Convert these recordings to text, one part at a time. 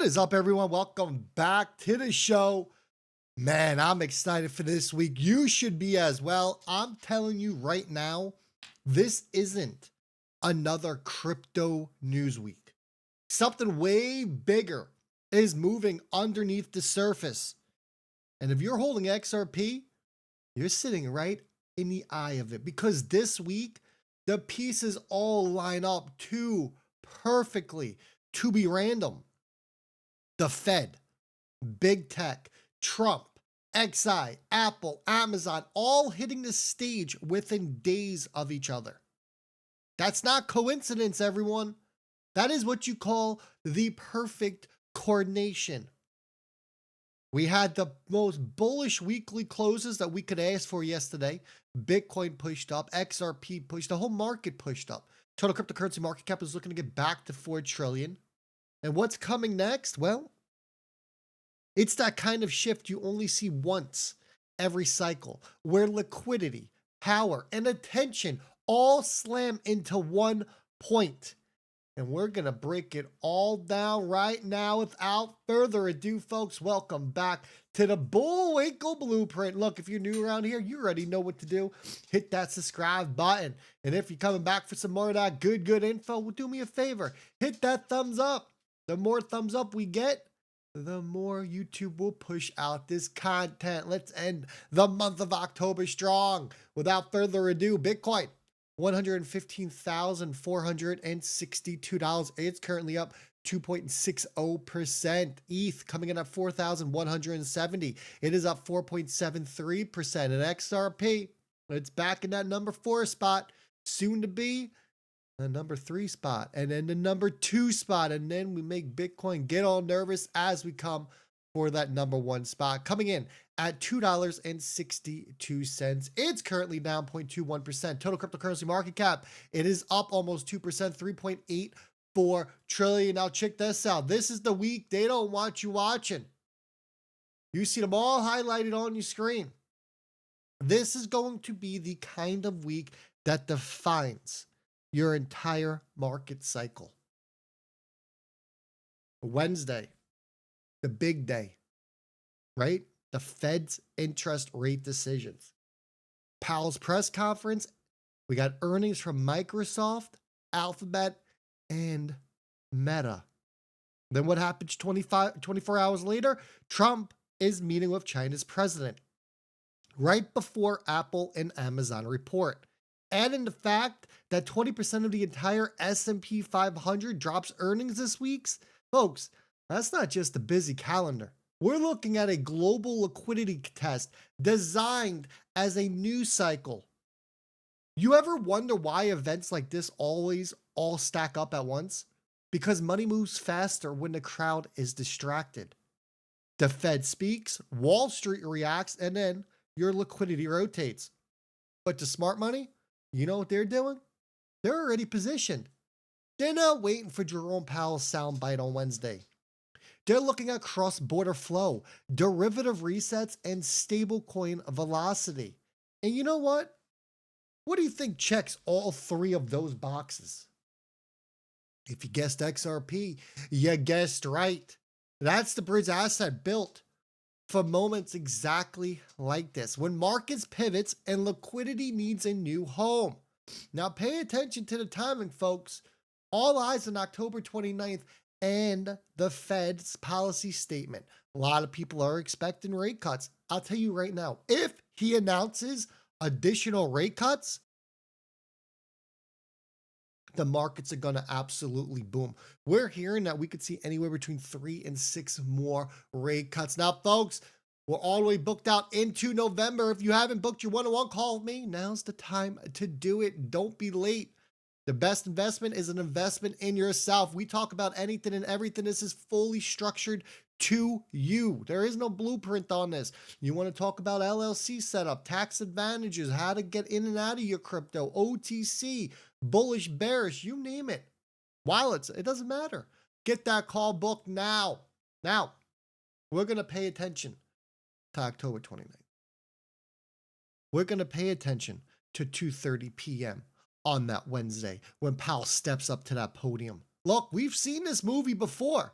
What is up, everyone? Welcome back to the show. Man, I'm excited for this week. You should be as well. I'm telling you right now, this isn't another crypto news week. Something way bigger is moving underneath the surface. And if you're holding XRP, you're sitting right in the eye of it because this week, the pieces all line up too perfectly to be random. The Fed, Big Tech, Trump, XI, Apple, Amazon, all hitting the stage within days of each other. That's not coincidence, everyone. That is what you call the perfect coordination. We had the most bullish weekly closes that we could ask for yesterday. Bitcoin pushed up, XRP pushed, the whole market pushed up. Total cryptocurrency market cap is looking to get back to 4 trillion. And what's coming next? Well, it's that kind of shift you only see once every cycle, where liquidity, power, and attention all slam into one point. And we're going to break it all down right now. Without further ado, folks, welcome back to the Bullwinkle Blueprint. Look, if you're new around here, you already know what to do. Hit that subscribe button. And if you're coming back for some more of that good info, well, do me a favor. Hit that thumbs up. The more thumbs up we get, the more YouTube will push out this content. Let's end the month of October strong. Without further ado, Bitcoin, $115,462. It's currently up 2.60%. ETH coming in at 4,170. It is up 4.73%. And XRP, it's back in that number 4 spot, soon to be the number 3 spot, and then the number 2 spot, and then we make Bitcoin get all nervous as we come for that number 1 spot, coming in at $2.62. It's currently down 0.21%. Total cryptocurrency market cap, it is up almost 2%, 3.84 trillion. Now check this out. This is the week they don't want you watching. You see them all highlighted on your screen. This is going to be the kind of week that defines your entire market cycle. Wednesday, the big day, right? The Fed's interest rate decisions. Powell's press conference. We got earnings from Microsoft, Alphabet, and Meta. Then what happens 24 hours later? Trump is meeting with China's president right before Apple and Amazon report. And in the fact that 20% of the entire S&P 500 drops earnings this week, folks, that's not just a busy calendar. We're looking at a global liquidity test designed as a news cycle. You ever wonder why events like this always all stack up at once? Because money moves faster when the crowd is distracted. The Fed speaks, Wall Street reacts, and then your liquidity rotates. But the smart money, you know what they're doing? They're already positioned. They're not waiting for Jerome Powell's soundbite on Wednesday. They're looking at cross-border flow, derivative resets, and stablecoin velocity. And you know what? What do you think checks all 3 of those boxes? If you guessed XRP, you guessed right. That's the bridge asset built for moments exactly like this, when markets pivots and liquidity needs a new home. Now pay attention to the timing, folks. All eyes on October 29th and the Fed's policy statement. A lot of people are expecting rate cuts. I'll tell you right now, if he announces additional rate cuts, the markets are going to absolutely boom. We're hearing that we could see anywhere between 3 and 6 more rate cuts. Now, folks, we're all the way booked out into November. If you haven't booked your one-on-one call with me, now's the time to do it. Don't be late. The best investment is an investment in yourself. We talk about anything and everything. This is fully structured to you. There is no blueprint on this. You want to talk about LLC setup, tax advantages, how to get in and out of your crypto, OTC, bullish, bearish, you name it. Wallets, it doesn't matter. Get that call booked now. Now, we're going to pay attention to October 29th. We're going to pay attention to 2:30 p.m. on that Wednesday when Powell steps up to that podium. Look, we've seen this movie before.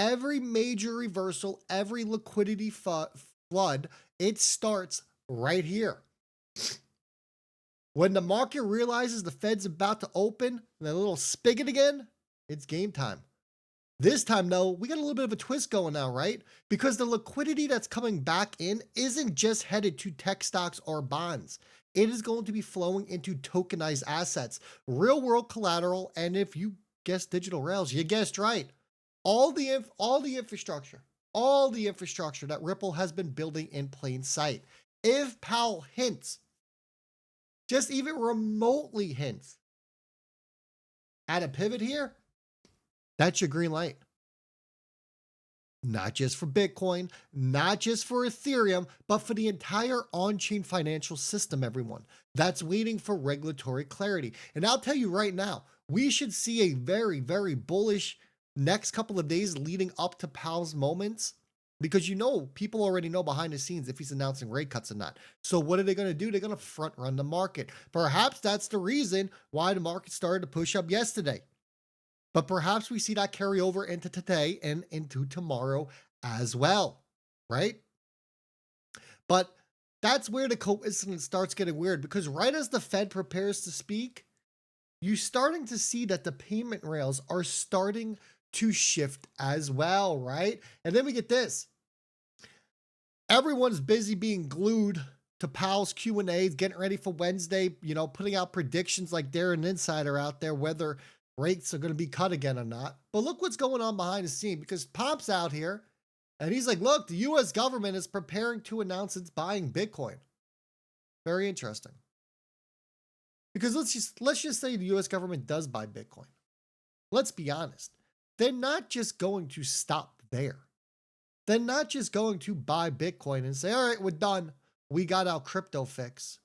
every major reversal, every liquidity flood, it starts right here. When the market realizes the Fed's about to open that little spigot again, it's game time. This time, though, we got a little bit of a twist going now, right? Because the liquidity that's coming back in isn't just headed to tech stocks or bonds. It is going to be flowing into tokenized assets, real world collateral, and if you guessed digital rails, you guessed right. All the infrastructure that Ripple has been building in plain sight. If Powell hints, just even remotely hints at a pivot here, that's your green light. Not just for Bitcoin, not just for Ethereum, but for the entire on-chain financial system, everyone. That's waiting for regulatory clarity. And I'll tell you right now, we should see a very, very bullish next couple of days leading up to Powell's moments, because people already know behind the scenes if he's announcing rate cuts or not. So what are they going to do? They're going to front run the market. Perhaps that's the reason why the market started to push up yesterday. But perhaps we see that carry over into today and into tomorrow as well, right? But that's where the coincidence starts getting weird, because right as the Fed prepares to speak, you're starting to see that the payment rails are starting to shift as well, right? And then we get this. Everyone's busy being glued to Powell's Q&As, getting ready for Wednesday, putting out predictions like they're an insider out there, whether rates are going to be cut again or not. But look what's going on behind the scene, because Pomp's out here and he's like, look, the US government is preparing to announce it's buying Bitcoin. Very interesting. Because let's just say the US government does buy Bitcoin. Let's be honest. They're not just going to stop there. They're not just going to buy Bitcoin and say, all right, we're done. We got our crypto fix.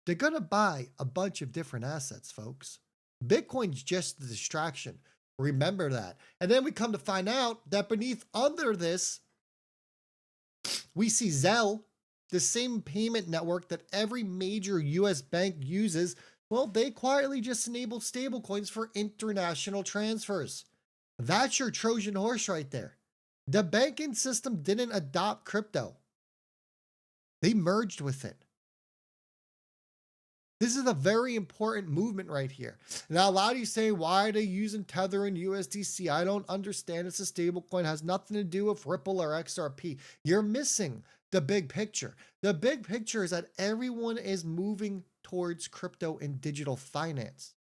They're going to buy a bunch of different assets, folks. Bitcoin's just the distraction. Remember that. And then we come to find out that under this, we see Zelle, the same payment network that every major US bank uses. Well, they quietly just enabled stablecoins for international transfers. That's your Trojan horse right there. The banking system didn't adopt crypto. They merged with it. This is a very important movement right here. Now, a lot of you say, why are they using Tether and USDC? I don't understand. It's a stablecoin. It has nothing to do with Ripple or XRP. You're missing the big picture. The big picture is that everyone is moving towards crypto and digital finance.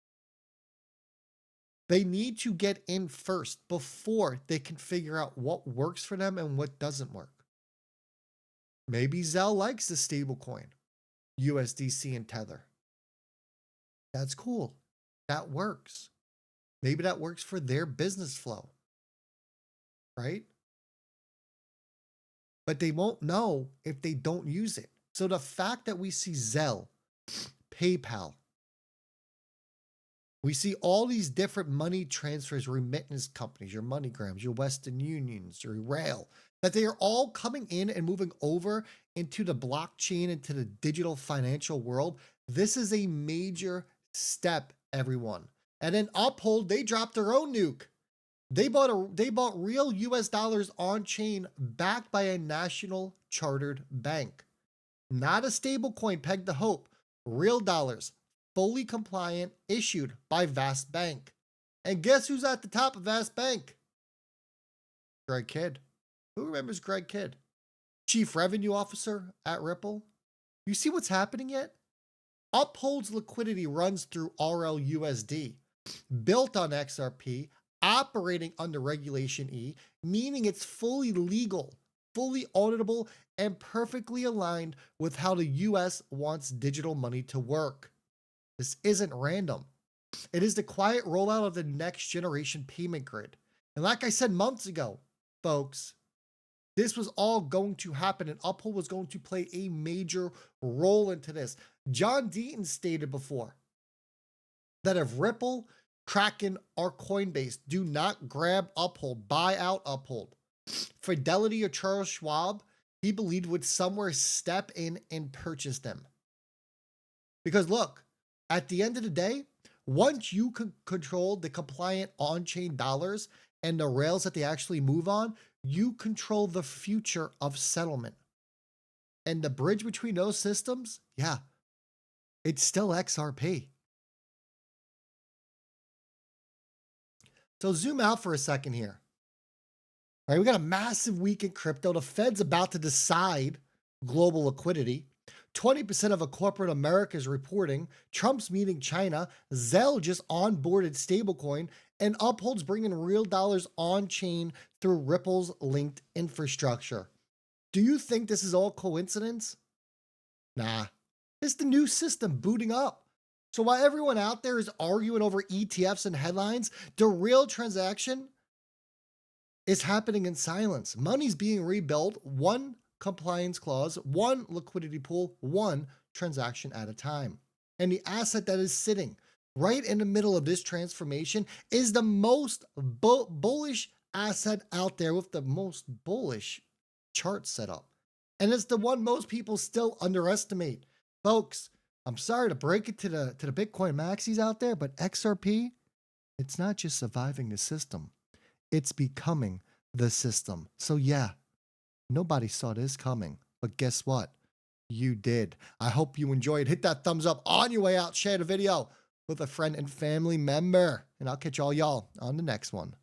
They need to get in first before they can figure out what works for them and what doesn't work. Maybe Zelle likes the stablecoin, USDC and Tether. That's cool. That works. Maybe that works for their business flow, right? But they won't know if they don't use it. So the fact that we see Zelle, PayPal, we see all these different money transfers, remittance companies, your MoneyGrams, your Western Unions, your Rail, that they are all coming in and moving over into the blockchain, into the digital financial world. This is a major step, everyone. And then Uphold, they dropped their own nuke. They bought real US dollars on chain backed by a national chartered bank. Not a stable coin pegged to hope. Real dollars, fully compliant, issued by Vast Bank. And guess who's at the top of Vast Bank? Greg Kidd. Who remembers Greg Kidd? Chief Revenue Officer at Ripple. You see what's happening yet? Uphold's liquidity runs through RLUSD, built on XRP, operating under Regulation E, meaning it's fully legal, fully auditable, and perfectly aligned with how the US wants digital money to work. This isn't random. It is the quiet rollout of the next generation payment grid. And like I said months ago, folks, this was all going to happen, and Uphold was going to play a major role into this. John Deaton stated before that if Ripple, Kraken, or Coinbase do not grab Uphold, buy out Uphold, Fidelity or Charles Schwab, he believed would somewhere step in and purchase them. Because look, at the end of the day, once you can control the compliant on-chain dollars and the rails that they actually move on, you control the future of settlement. And the bridge between those systems, yeah, it's still XRP. So zoom out for a second here. All right, we got a massive week in crypto. The Fed's about to decide global liquidity. 20% of a corporate America is reporting. Trump's meeting China. Zelle just onboarded stablecoin, and Uphold's bringing real dollars on chain through Ripple's linked infrastructure. Do you think this is all coincidence? Nah, it's the new system booting up. So while everyone out there is arguing over ETFs and headlines, the real transaction is happening in silence. Money's being rebuilt, one compliance clause, one liquidity pool, one transaction at a time. And the asset that is sitting right in the middle of this transformation is the most bullish asset out there with the most bullish chart setup. And it's the one most people still underestimate. Folks, I'm sorry to break it to the Bitcoin maxis out there, but XRP, it's not just surviving the system. It's becoming the system. So yeah, nobody saw this coming, but guess what? You did. I hope you enjoyed. Hit that thumbs up on your way out. Share the video with a friend and family member. And I'll catch all y'all on the next one.